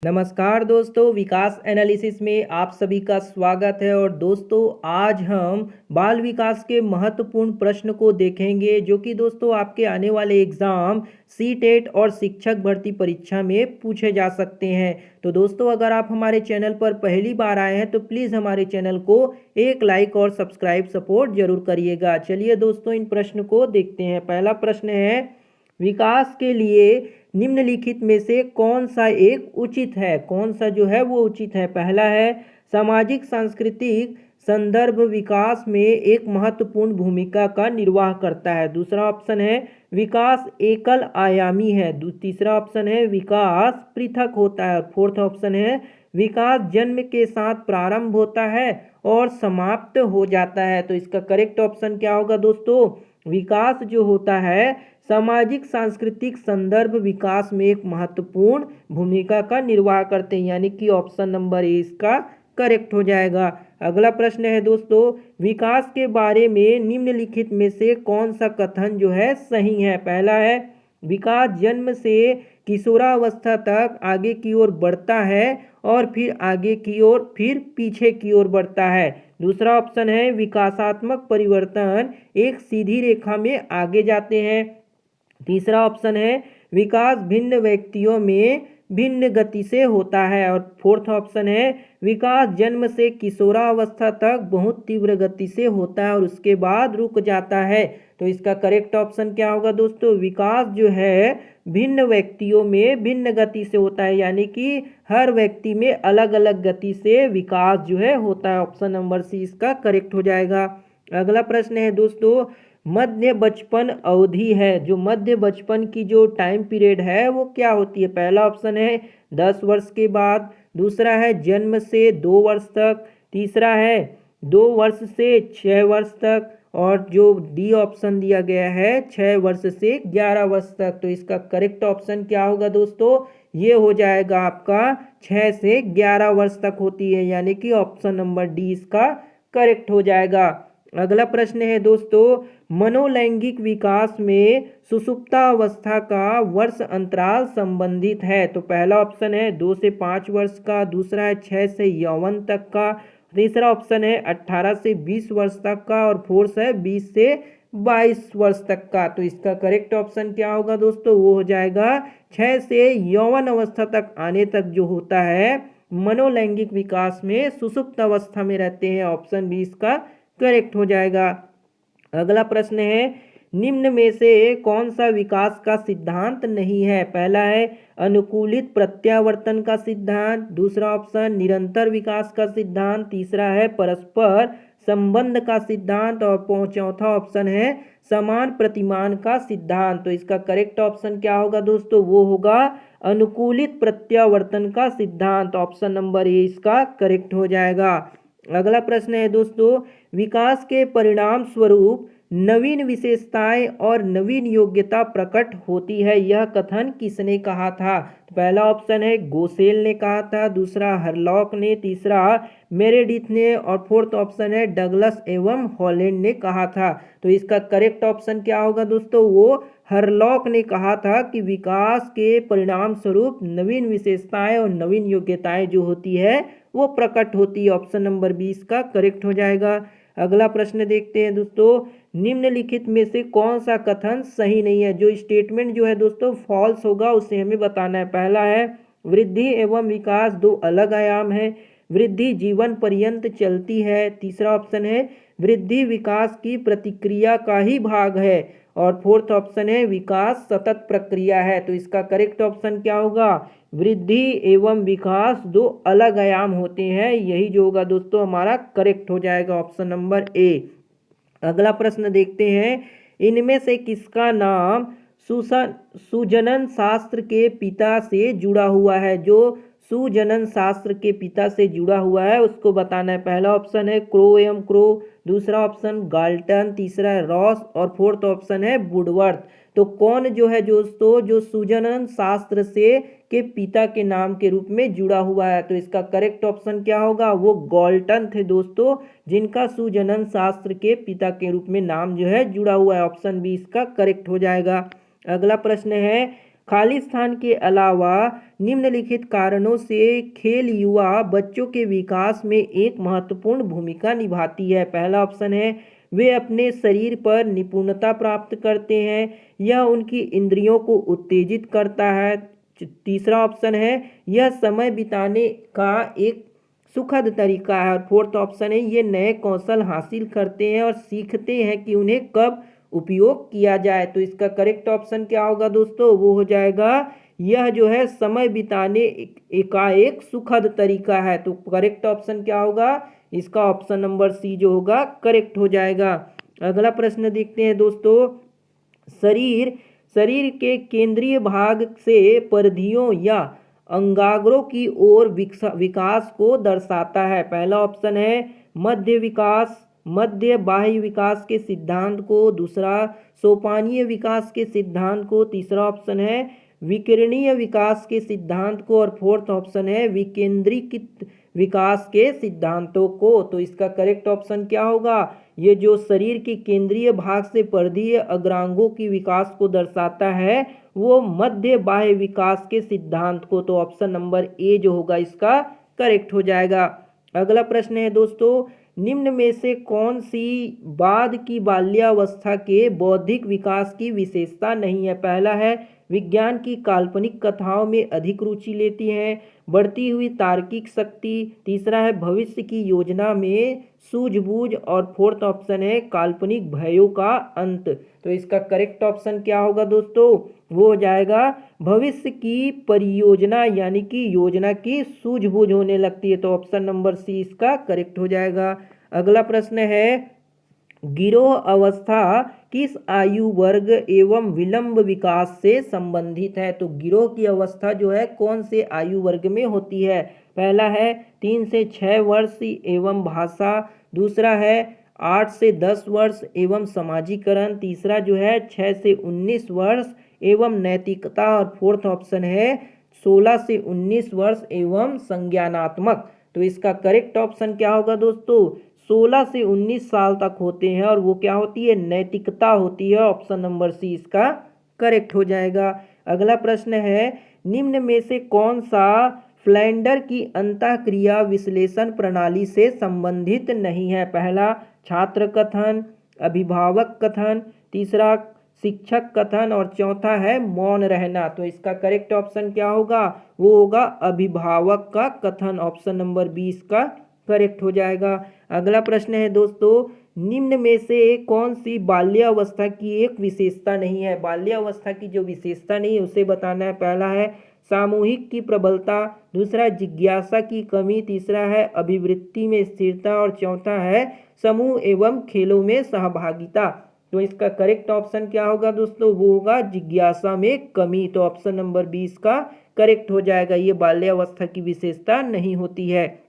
नमस्कार दोस्तों, विकास एनालिसिस में आप सभी का स्वागत है। और दोस्तों, आज हम बाल विकास के महत्वपूर्ण प्रश्न को देखेंगे जो कि दोस्तों आपके आने वाले एग्ज़ाम सीटेट और शिक्षक भर्ती परीक्षा में पूछे जा सकते हैं। तो दोस्तों, अगर आप हमारे चैनल पर पहली बार आए हैं तो प्लीज़ हमारे चैनल को एक लाइक और सब्सक्राइब सपोर्ट जरूर करिएगा। चलिए दोस्तों, इन प्रश्न को देखते हैं। पहला प्रश्न है, विकास के लिए निम्नलिखित में से कौन सा एक उचित है? कौन सा जो है वो उचित है? पहला है, सामाजिक सांस्कृतिक संदर्भ विकास में एक महत्वपूर्ण भूमिका का निर्वाह करता है। दूसरा ऑप्शन है, विकास एकल आयामी है। तीसरा ऑप्शन है, विकास पृथक होता है। और फोर्थ ऑप्शन है, विकास जन्म के साथ प्रारंभ होता है और समाप्त हो जाता है। तो इसका करेक्ट ऑप्शन क्या होगा दोस्तों? विकास जो होता है सामाजिक सांस्कृतिक संदर्भ विकास में एक महत्वपूर्ण भूमिका का निर्वाह करते हैं, यानी कि ऑप्शन नंबर ए इसका करेक्ट हो जाएगा। अगला प्रश्न है दोस्तों, विकास के बारे में निम्नलिखित में से कौन सा कथन जो है सही है? पहला है, विकास जन्म से किशोरावस्था तक आगे की ओर बढ़ता है और फिर आगे की ओर फिर पीछे की ओर बढ़ता है। दूसरा ऑप्शन है, विकासात्मक परिवर्तन एक सीधी रेखा में आगे जाते हैं। तीसरा ऑप्शन है, विकास भिन्न व्यक्तियों में भिन्न गति से होता है। और फोर्थ ऑप्शन है, विकास जन्म से किशोरावस्था तक बहुत तीव्र गति से होता है और उसके बाद रुक जाता है। तो इसका करेक्ट ऑप्शन क्या होगा दोस्तों? विकास जो है भिन्न व्यक्तियों में भिन्न गति से होता है, यानी कि हर व्यक्ति में अलग अलग गति से विकास जो है होता है। ऑप्शन नंबर सी इसका करेक्ट हो जाएगा। अगला प्रश्न है दोस्तों, मध्य बचपन अवधि है, जो मध्य बचपन की जो टाइम पीरियड है वो क्या होती है? पहला ऑप्शन है 10 वर्ष के बाद। दूसरा है जन्म से 2 वर्ष तक। तीसरा है 2 वर्ष से 6 वर्ष तक। और जो डी ऑप्शन दिया गया है 6 वर्ष से 11 वर्ष तक। तो इसका करेक्ट ऑप्शन क्या होगा दोस्तों? ये हो जाएगा आपका 6 से 11 वर्ष तक होती है, यानी कि ऑप्शन नंबर डी इसका करेक्ट हो जाएगा। अगला प्रश्न है दोस्तों, मनोलैंगिक विकास में सुषुप्तावस्था का वर्ष अंतराल संबंधित है। तो पहला ऑप्शन है 2 से 5 वर्ष का। दूसरा है 6 से यौवन तक का। तीसरा ऑप्शन है 18 से 20 वर्ष तक का। और फोर्थ है 20 से 22 वर्ष तक का। तो इसका करेक्ट ऑप्शन क्या होगा दोस्तों? वो हो जाएगा 6 से यौवन अवस्था तक आने तक जो होता है मनोलैंगिक विकास में सुषुप्त अवस्था में रहते हैं। ऑप्शन बी इसका करेक्ट हो जाएगा। अगला प्रश्न है, निम्न में से कौन सा विकास का सिद्धांत नहीं है? पहला है अनुकूलित प्रत्यावर्तन का सिद्धांत। दूसरा ऑप्शन निरंतर विकास का सिद्धांत। तीसरा है परस्पर संबंध का सिद्धांत। और चौथा ऑप्शन है समान प्रतिमान का सिद्धांत। तो इसका करेक्ट ऑप्शन क्या होगा दोस्तों? वो होगा अनुकूलित प्रत्यावर्तन का सिद्धांत। ऑप्शन नंबर ए इसका करेक्ट हो जाएगा। अगला प्रश्न है दोस्तों, विकास के परिणाम स्वरूप नवीन विशेषताएं और नवीन योग्यता प्रकट होती है, यह कथन किसने कहा था? तो पहला ऑप्शन है गोसेल ने कहा था। दूसरा हरलॉक ने। तीसरा मेरेडिथ ने। और फोर्थ ऑप्शन है डगलस एवं हॉलैंड ने कहा था। तो इसका करेक्ट ऑप्शन क्या होगा दोस्तों? वो हरलॉक ने कहा था कि विकास के परिणाम स्वरूप नवीन विशेषताएं और नवीन योग्यताएं जो होती है वो प्रकट होती है। ऑप्शन नंबर 20 का करेक्ट हो जाएगा। अगला प्रश्न देखते हैं दोस्तों, निम्नलिखित में से कौन सा कथन सही नहीं है? जो स्टेटमेंट जो है दोस्तों फॉल्स होगा उसे हमें बताना है। पहला है, वृद्धि एवं विकास दो अलग आयाम है। वृद्धि जीवन पर्यंत चलती है। तीसरा ऑप्शन है, वृद्धि विकास की प्रतिक्रिया का ही भाग है। और फोर्थ ऑप्शन है, विकास सतत प्रक्रिया है। तो इसका करेक्ट ऑप्शन क्या होगा? वृद्धि एवं विकास दो अलग आयाम होते हैं, यही जो होगा दोस्तों हमारा करेक्ट हो जाएगा। Option number A. अगला प्रश्न देखते हैं, इनमें से किसका नाम सुजनन शास्त्र के पिता से जुड़ा हुआ है? जो सुजनन शास्त्र के पिता से जुड़ा हुआ है उसको बताना है। पहला ऑप्शन है क्रो एवं क्रो। दूसरा ऑप्शन गाल्टन। तीसरा है रॉस। और फोर्थ ऑप्शन है वुडवर्थ। तो कौन जो है दोस्तों जो सुजनन शास्त्र से के पिता के नाम के रूप में जुड़ा हुआ है? तो इसका करेक्ट ऑप्शन क्या होगा? वो गाल्टन थे दोस्तों, जिनका सुजनन शास्त्र के पिता के रूप में नाम जो है जुड़ा हुआ है। ऑप्शन बी इसका करेक्ट हो जाएगा। अगला प्रश्न है, खाली स्थान के अलावा निम्नलिखित कारणों से खेल युवा बच्चों के विकास में एक महत्वपूर्ण भूमिका निभाती है। पहला ऑप्शन है वे अपने शरीर पर निपुणता प्राप्त करते हैं, यह उनकी इंद्रियों को उत्तेजित करता है। तीसरा ऑप्शन है यह समय बिताने का एक सुखद तरीका है। और फोर्थ ऑप्शन है ये नए कौशल हासिल करते हैं और सीखते हैं कि उन्हें कब उपयोग किया जाए। तो इसका करेक्ट ऑप्शन क्या होगा दोस्तों, वो हो जाएगा यह जो है समय बिताने का एक सुखद तरीका है। तो करेक्ट ऑप्शन क्या होगा, इसका ऑप्शन नंबर सी जो होगा करेक्ट हो जाएगा। अगला प्रश्न देखते हैं दोस्तों, शरीर शरीर के केंद्रीय भाग से परिधियों या अंगाग्रों की ओर विकास को दर्शाता है। पहला ऑप्शन है मध्य बाह्य विकास के सिद्धांत को, दूसरा सोपानीय विकास के सिद्धांत को, तीसरा ऑप्शन है विकिरणीय विकास के सिद्धांत को और फोर्थ ऑप्शन है विकेंद्रीकृत विकास के सिद्धांतों को। तो इसका करेक्ट ऑप्शन क्या होगा, ये जो शरीर के केंद्रीय भाग से परिधीय अग्रांगों की विकास को दर्शाता है वो मध्य बाह्य विकास के सिद्धांत को। तो ऑप्शन नंबर ए जो होगा इसका करेक्ट हो जाएगा। अगला प्रश्न है दोस्तों, निम्न में से कौन सी बाद की बाल्यावस्था के बौद्धिक विकास की विशेषता नहीं है। पहला है विज्ञान की काल्पनिक कथाओं में अधिक रुचि लेती हैं, बढ़ती हुई तार्किक शक्ति, तीसरा है भविष्य की योजना में सूझबूझ और फोर्थ ऑप्शन है काल्पनिक भयों का अंत। तो इसका करेक्ट ऑप्शन क्या होगा दोस्तों, वो हो जाएगा भविष्य की परियोजना यानी कि योजना की सूझबूझ होने लगती है। तो ऑप्शन नंबर सी इसका करेक्ट हो जाएगा। अगला प्रश्न है, गिरोह अवस्था किस आयु वर्ग एवं विलंब विकास से संबंधित है। तो गिरोह की अवस्था जो है कौन से आयु वर्ग में होती है। पहला है 3 से 6 वर्ष एवं भाषा, दूसरा है 8 से 10 वर्ष एवं समाजीकरण, तीसरा जो है 6 से 19 वर्ष एवं नैतिकता और फोर्थ ऑप्शन है 16 से 19 वर्ष एवं संज्ञानात्मक। तो इसका करेक्ट ऑप्शन क्या होगा दोस्तों, 16 से 19 साल तक होते हैं और वो क्या होती है, नैतिकता होती है। ऑप्शन नंबर सी इसका करेक्ट हो जाएगा। अगला प्रश्न है, निम्न में से कौन सा फ्लैंडर की अंतःक्रिया विश्लेषण प्रणाली से संबंधित नहीं है। पहला छात्र कथन, अभिभावक कथन, तीसरा शिक्षक कथन और चौथा है मौन रहना। तो इसका करेक्ट ऑप्शन क्या होगा, वो होगा अभिभावक का कथन। ऑप्शन नंबर 20 का करेक्ट हो जाएगा। अगला प्रश्न है दोस्तों, निम्न में से कौन सी बाल्यावस्था की एक विशेषता नहीं है। बाल्यावस्था की जो विशेषता नहीं है उसे बताना है। पहला है सामूहिक की प्रबलता, दूसरा जिज्ञासा की कमी, तीसरा है अभिवृत्ति में स्थिरता और चौथा है समूह एवं खेलों में सहभागिता। तो इसका करेक्ट ऑप्शन क्या होगा दोस्तों, वो होगा जिज्ञासा में कमी। तो ऑप्शन नंबर 20 का करेक्ट हो जाएगा, ये बाल्यावस्था की विशेषता नहीं होती है।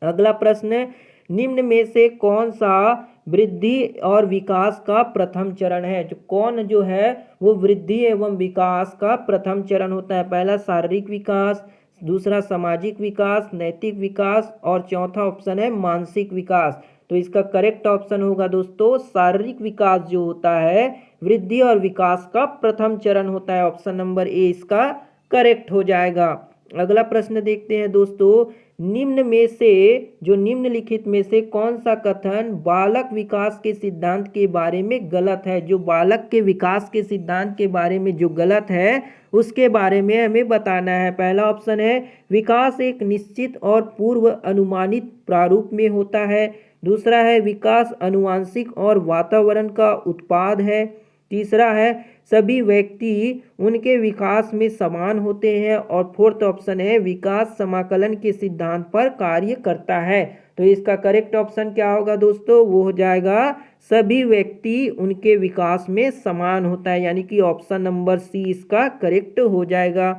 अगला प्रश्न, निम्न में से कौन सा वृद्धि और विकास का प्रथम चरण है। कौन जो है वो वृद्धि एवं विकास का प्रथम चरण होता है। पहला शारीरिक विकास, दूसरा सामाजिक विकास, नैतिक विकास और चौथा ऑप्शन है मानसिक विकास। तो इसका करेक्ट ऑप्शन होगा दोस्तों शारीरिक विकास जो होता है वृद्धि और विकास का प्रथम चरण होता है। ऑप्शन नंबर ए इसका करेक्ट हो जाएगा। अगला प्रश्न देखते हैं दोस्तों, निम्नलिखित में से कौन सा कथन बालक विकास के सिद्धांत के बारे में गलत है। जो बालक के विकास के सिद्धांत के बारे में जो गलत है उसके बारे में हमें बताना है। पहला ऑप्शन है विकास एक निश्चित और पूर्व अनुमानित प्रारूप में होता है, दूसरा है विकास आनुवंशिक और वातावरण का उत्पाद है, तीसरा है सभी व्यक्ति उनके विकास में समान होते हैं और फोर्थ ऑप्शन है विकास समाकलन के सिद्धांत पर कार्य करता है। तो इसका करेक्ट ऑप्शन क्या होगा दोस्तों, वो हो जाएगा सभी व्यक्ति उनके विकास में समान होता है, यानी कि ऑप्शन नंबर सी इसका करेक्ट हो जाएगा।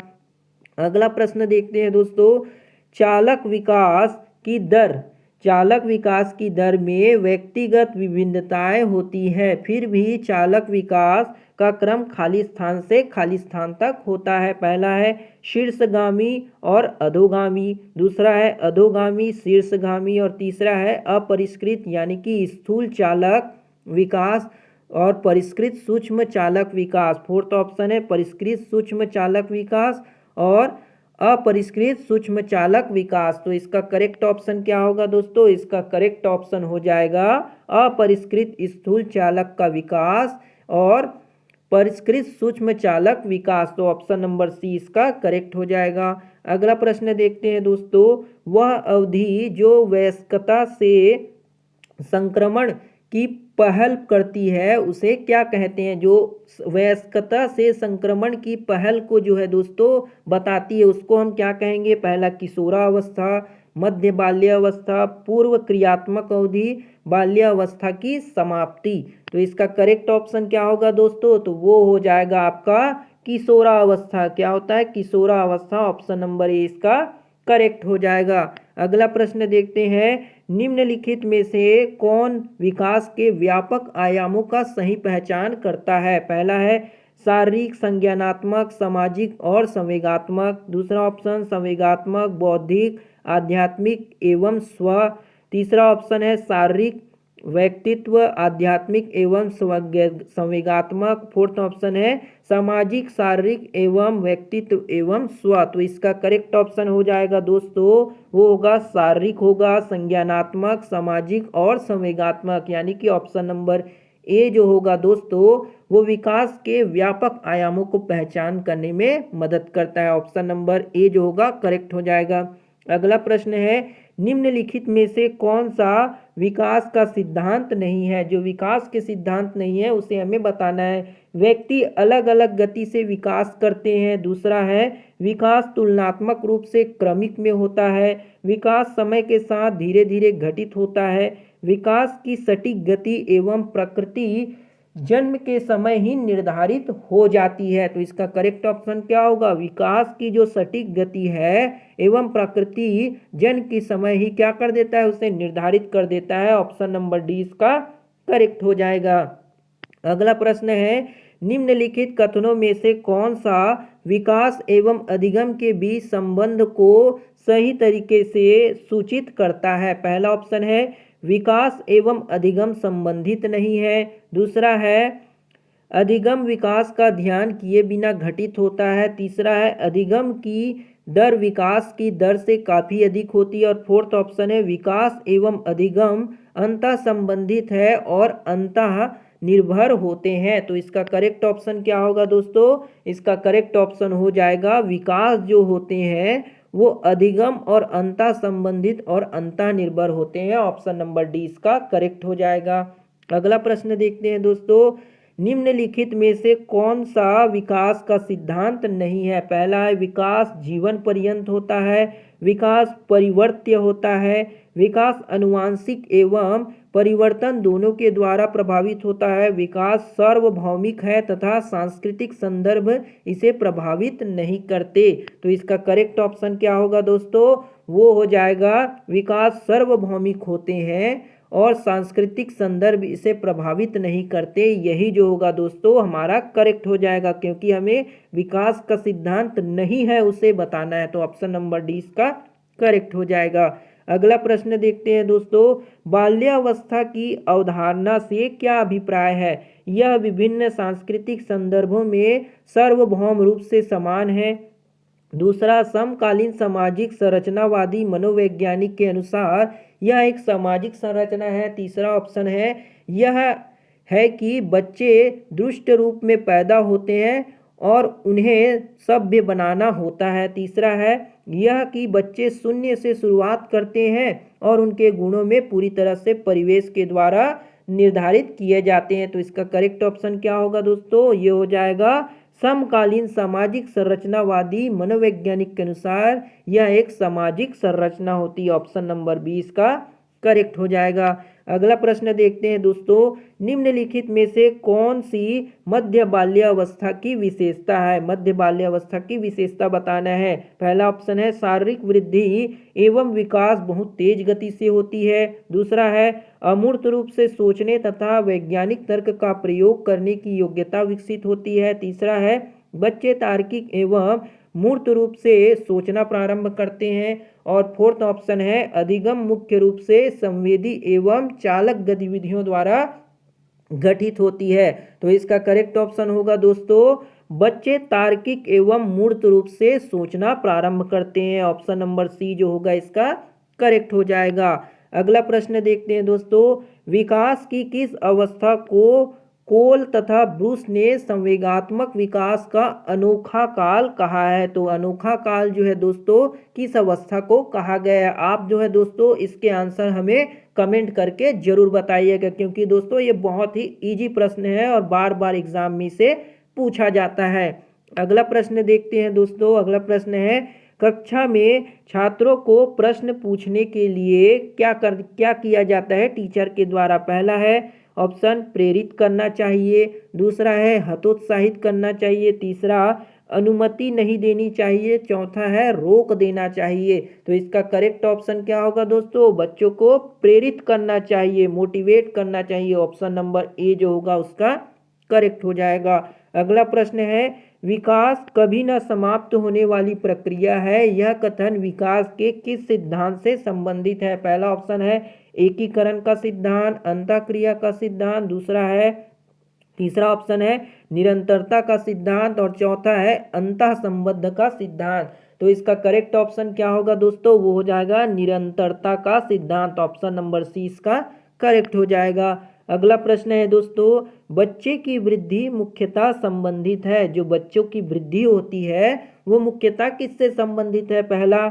अगला प्रश्न देखते हैं दोस्तों, चालक विकास की दर में व्यक्तिगत विभिन्नताएं होती हैं, फिर भी चालक विकास का क्रम खाली स्थान से खाली स्थान तक होता है। पहला है शीर्षगामी और अधोगामी, दूसरा है अधोगामी शीर्षगामी और तीसरा है अपरिष्कृत यानी कि स्थूल चालक विकास और परिष्कृत सूक्ष्म चालक विकास। फोर्थ ऑप्शन है परिष्कृत सूक्ष्म चालक विकास और अपरिष्कृत सूक्ष्म चालक विकास। तो इसका करेक्ट ऑप्शन क्या होगा दोस्तों? इसका करेक्ट ऑप्शन हो जाएगा अपरिष्कृत स्थूल चालक का विकास और परिष्कृत सूक्ष्म चालक विकास। तो ऑप्शन नंबर सी इसका करेक्ट हो जाएगा। अगला प्रश्न देखते हैं दोस्तों, वह अवधि जो वयस्कता से संक्रमण की पहल करती है उसे क्या कहते हैं? जो वयस्कता से संक्रमण की पहल को जो है दोस्तों बताती है उसको हम क्या कहेंगे? पहला किशोरावस्था, मध्य बाल्यावस्था, पूर्व क्रियात्मक अवधि, बाल्यावस्था की समाप्ति। तो इसका करेक्ट ऑप्शन क्या होगा दोस्तों? तो वो हो जाएगा आपका किशोरावस्था। क्या होता है? किशोरावस्था। ऑप्शन नंबर ए इसका करेक्ट हो जाएगा। अगला प्रश्न देखते हैं, निम्नलिखित में से कौन विकास के व्यापक आयामों का सही पहचान करता है? पहला है शारीरिक, संज्ञानात्मक, सामाजिक और संवेगात्मक। दूसरा ऑप्शन संवेगात्मक, बौद्धिक, आध्यात्मिक एवं स्व। तीसरा ऑप्शन है शारीरिक, व्यक्तित्व, आध्यात्मिक एवं संवेगात्मक। फोर्थ ऑप्शन है सामाजिक, शारीरिक एवं व्यक्तित्व एवं स्व। तो इसका करेक्ट ऑप्शन हो जाएगा दोस्तों, वो होगा शारीरिक होगा, संज्ञानात्मक, सामाजिक और संवेगात्मक, यानी कि ऑप्शन नंबर ए जो होगा दोस्तों वो विकास के व्यापक आयामों को पहचान करने में मदद करता है। ऑप्शन नंबर ए जो होगा करेक्ट हो जाएगा। अगला प्रश्न है, निम्नलिखित में से कौन सा विकास का सिद्धांत नहीं है? जो विकास के सिद्धांत नहीं है उसे हमें बताना है। व्यक्ति अलग अलग गति से विकास करते हैं। दूसरा है विकास तुलनात्मक रूप से क्रमिक में होता है। विकास समय के साथ धीरे धीरे घटित होता है। विकास की सटीक गति एवं प्रकृति जन्म के समय ही निर्धारित हो जाती है। तो इसका करेक्ट ऑप्शन क्या होगा? विकास की जो सटीक गति है एवं प्रकृति जन्म के समय ही क्या कर देता है? उसे निर्धारित कर देता है। ऑप्शन नंबर डी इसका करेक्ट हो जाएगा। अगला प्रश्न है, निम्नलिखित कथनों में से कौन सा विकास एवं अधिगम के बीच संबंध को सही तरीके से सूचित करता है? पहला ऑप्शन है विकास एवं अधिगम संबंधित नहीं है। दूसरा है अधिगम विकास का ध्यान किए बिना घटित होता है। तीसरा है अधिगम की दर विकास की दर से काफ़ी अधिक होती है। और फोर्थ ऑप्शन है विकास एवं अधिगम अंतः संबंधित है और अंतः निर्भर होते हैं। तो इसका करेक्ट ऑप्शन क्या होगा दोस्तों? इसका करेक्ट ऑप्शन हो जाएगा विकास जो होते हैं वो अधिगम और अंतः संबंधित और अंतः निर्भर होते हैं। ऑप्शन नंबर डी इसका करेक्ट हो जाएगा। अगला प्रश्न देखते हैं दोस्तों, निम्नलिखित में से कौन सा विकास का सिद्धांत नहीं है? पहला है विकास जीवन पर्यंत होता है। विकास परिवर्त्य होता है। विकास अनुवांशिक एवं परिवर्तन दोनों के द्वारा प्रभावित होता है। विकास सार्वभौमिक है तथा सांस्कृतिक संदर्भ इसे प्रभावित नहीं करते। तो इसका करेक्ट ऑप्शन क्या होगा दोस्तों? वो हो जाएगा विकास सार्वभौमिक होते हैं और सांस्कृतिक संदर्भ इसे प्रभावित नहीं करते। यही जो होगा दोस्तों हमारा करेक्ट हो जाएगा, क्योंकि हमें विकास का सिद्धांत नहीं है उसे बताना है। तो ऑप्शन नंबर डी इसका करेक्ट हो जाएगा। अगला प्रश्न देखते हैं दोस्तों, बाल्यावस्था की अवधारणा से क्या अभिप्राय है? यह विभिन्न सांस्कृतिक संदर्भों में सार्वभौम रूप से समान है। दूसरा, समकालीन सामाजिक संरचनावादी मनोवैज्ञानिक के अनुसार यह एक सामाजिक संरचना है। तीसरा ऑप्शन है यह है कि बच्चे दुष्ट रूप में पैदा होते हैं और उन्हें सभ्य बनाना होता है। तीसरा है यह कि बच्चे शून्य से शुरुआत करते हैं और उनके गुणों में पूरी तरह से परिवेश के द्वारा निर्धारित किए जाते हैं। तो इसका करेक्ट ऑप्शन क्या होगा दोस्तों? ये हो जाएगा समकालीन सामाजिक संरचनावादी मनोवैज्ञानिक के अनुसार यह एक सामाजिक संरचना होती है। ऑप्शन नंबर 20 का करेक्ट हो जाएगा। अगला प्रश्न देखते हैं दोस्तों, निम्नलिखित में से कौन सी मध्य बाल्यावस्था की विशेषता है? मध्य बाल्यावस्था की विशेषता बताना है। पहला ऑप्शन है शारीरिक वृद्धि एवं विकास बहुत तेज गति से होती है। दूसरा है अमूर्त रूप से सोचने तथा वैज्ञानिक तर्क का प्रयोग करने की योग्यता विकसित होती है। तीसरा है बच्चे तार्किक एवं मूर्त रूप से सोचना प्रारंभ करते हैं। और फोर्थ ऑप्शन है अधिगम मुख्य रूप से संवेदी एवं चालक गतिविधियों द्वारा गठित होती है। तो इसका करेक्ट ऑप्शन होगा दोस्तों, बच्चे तार्किक एवं मूर्त रूप से सोचना प्रारंभ करते हैं। ऑप्शन नंबर सी जो होगा इसका करेक्ट हो जाएगा। अगला प्रश्न देखते हैं दोस्तों, विकास की किस अवस्था को कोल तथा ब्रूस ने संवेगात्मक विकास का अनोखा काल कहा है? तो अनोखा काल जो है दोस्तों किस अवस्था को कहा गया है? आप जो है दोस्तों इसके आंसर हमें कमेंट करके जरूर बताइएगा, क्योंकि दोस्तों ये बहुत ही इजी प्रश्न है और बार बार एग्जाम में से पूछा जाता है। अगला प्रश्न देखते हैं दोस्तों। अगला प्रश्न है, कक्षा में छात्रों को प्रश्न पूछने के लिए क्या किया जाता है टीचर के द्वारा? पहला है ऑप्शन प्रेरित करना चाहिए, दूसरा है हतोत्साहित करना चाहिए, तीसरा अनुमति नहीं देनी चाहिए, चौथा है रोक देना चाहिए। तो इसका करेक्ट ऑप्शन क्या होगा दोस्तों? बच्चों को प्रेरित करना चाहिए, मोटिवेट करना चाहिए। ऑप्शन नंबर ए जो होगा उसका करेक्ट हो जाएगा। अगला प्रश्न है, विकास कभी न समाप्त होने वाली प्रक्रिया है, यह कथन विकास के किस सिद्धांत से संबंधित है? पहला ऑप्शन है एकीकरण का सिद्धांत, अंतःक्रिया का सिद्धांत, दूसरा है तीसरा ऑप्शन है निरंतरता का सिद्धांत और चौथा है अंतः संबंध का सिद्धांत। तो इसका करेक्ट ऑप्शन क्या होगा दोस्तों? वो हो जाएगा निरंतरता का सिद्धांत। ऑप्शन नंबर सी इसका करेक्ट हो जाएगा। अगला प्रश्न है दोस्तों, बच्चे की वृद्धि मुख्यतः संबंधित है, जो बच्चों की वृद्धि होती है वो मुख्यतः किससे संबंधित है? पहला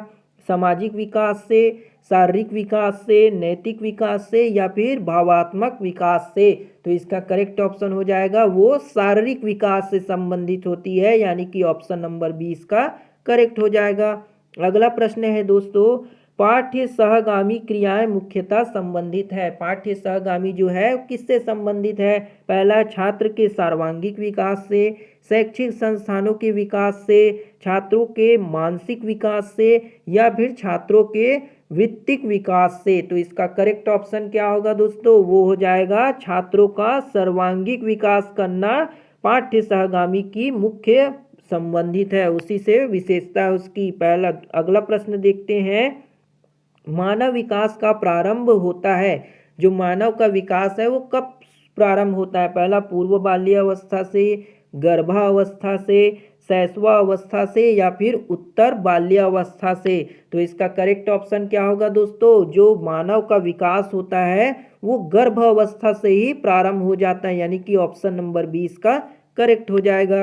सामाजिक विकास से, शारीरिक विकास से, नैतिक विकास से या फिर भावात्मक विकास से? तो इसका करेक्ट ऑप्शन हो जाएगा वो शारीरिक विकास से संबंधित होती है, यानी कि ऑप्शन नंबर 20 का करेक्ट हो जाएगा। अगला प्रश्न है दोस्तों, पाठ्य सहगामी क्रियाएं मुख्यतः संबंधित है। पाठ्य सहगामी जो है किससे संबंधित है? पहला छात्र के सर्वांगीण विकास से, शैक्षिक संस्थानों के विकास से, छात्रों के मानसिक विकास से या फिर छात्रों के वित्तिक विकास से? तो इसका करेक्ट ऑप्शन क्या होगा दोस्तों? वो हो जाएगा छात्रों का सर्वांगीण विकास करना पाठ्य सहगामी की मुख्य संबंधित है, उसी से विशेषता है उसकी। पहला अगला प्रश्न देखते हैं, मानव विकास का प्रारंभ होता है, जो मानव का विकास है वो कब प्रारंभ होता है? पहला पूर्व बाल्यावस्था से, गर्भावस्था से, शैशवावस्था से या फिर उत्तर बाल्यावस्था से? तो इसका करेक्ट ऑप्शन क्या होगा दोस्तों? जो मानव का विकास होता है वो गर्भ अवस्था से ही प्रारंभ हो जाता है, यानी कि ऑप्शन नंबर 20 का करेक्ट हो जाएगा।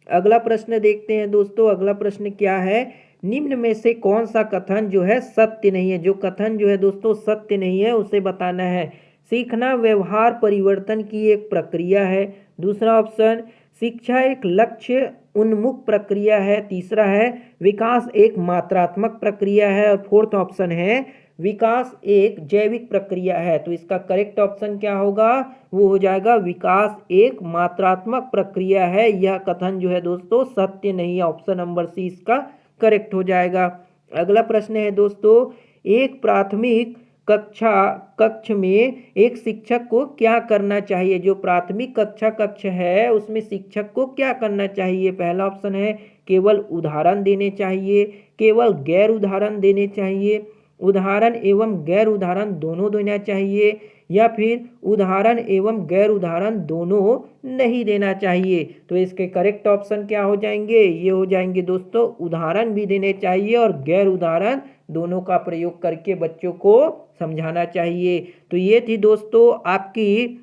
अगला प्रश्न देखते हैं दोस्तों। अगला प्रश्न क्या है, निम्न में से कौन सा कथन जो है सत्य नहीं है? जो कथन जो है दोस्तों सत्य नहीं है उसे बताना है। सीखना व्यवहार परिवर्तन की एक प्रक्रिया है, दूसरा ऑप्शन शिक्षा एक लक्ष्य उन्मुख प्रक्रिया है, तीसरा है विकास एक मात्रात्मक प्रक्रिया है और फोर्थ ऑप्शन है विकास एक जैविक प्रक्रिया है। तो इसका करेक्ट ऑप्शन क्या होगा? वो हो जाएगा विकास एक मात्रात्मक प्रक्रिया है। यह कथन जो है दोस्तों सत्य नहीं है। ऑप्शन नंबर सी इसका करेक्ट हो जाएगा। अगला प्रश्न है दोस्तों, एक प्राथमिक कक्ष में एक शिक्षक को क्या करना चाहिए? जो प्राथमिक कक्ष है उसमें शिक्षक को क्या करना चाहिए? पहला ऑप्शन है केवल उदाहरण देने चाहिए, केवल गैर उदाहरण देने चाहिए, उदाहरण एवं गैर उदाहरण दोनों देना चाहिए या फिर उदाहरण एवं गैर उदाहरण दोनों नहीं देना चाहिए? तो इसके करेक्ट ऑप्शन क्या हो जाएंगे? ये हो जाएंगे दोस्तों उदाहरण भी देने चाहिए और गैर उदाहरण दोनों का प्रयोग करके बच्चों को समझाना चाहिए। तो ये थी दोस्तों आपकी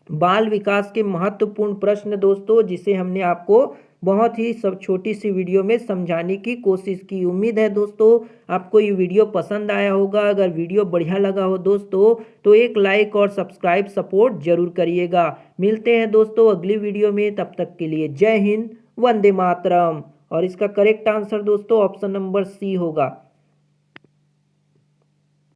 बाल विकास के महत्वपूर्ण प्रश्न दोस्तों, जिसे हमने आपको बहुत ही सब छोटी सी वीडियो में समझाने की कोशिश की। उम्मीद है दोस्तों आपको ये वीडियो पसंद आया होगा। अगर वीडियो बढ़िया लगा हो दोस्तों तो एक लाइक और सब्सक्राइब सपोर्ट जरूर करिएगा। मिलते हैं दोस्तों अगली वीडियो में, तब तक के लिए जय हिंद, वंदे मातरम। और इसका करेक्ट आंसर दोस्तों ऑप्शन नंबर सी होगा।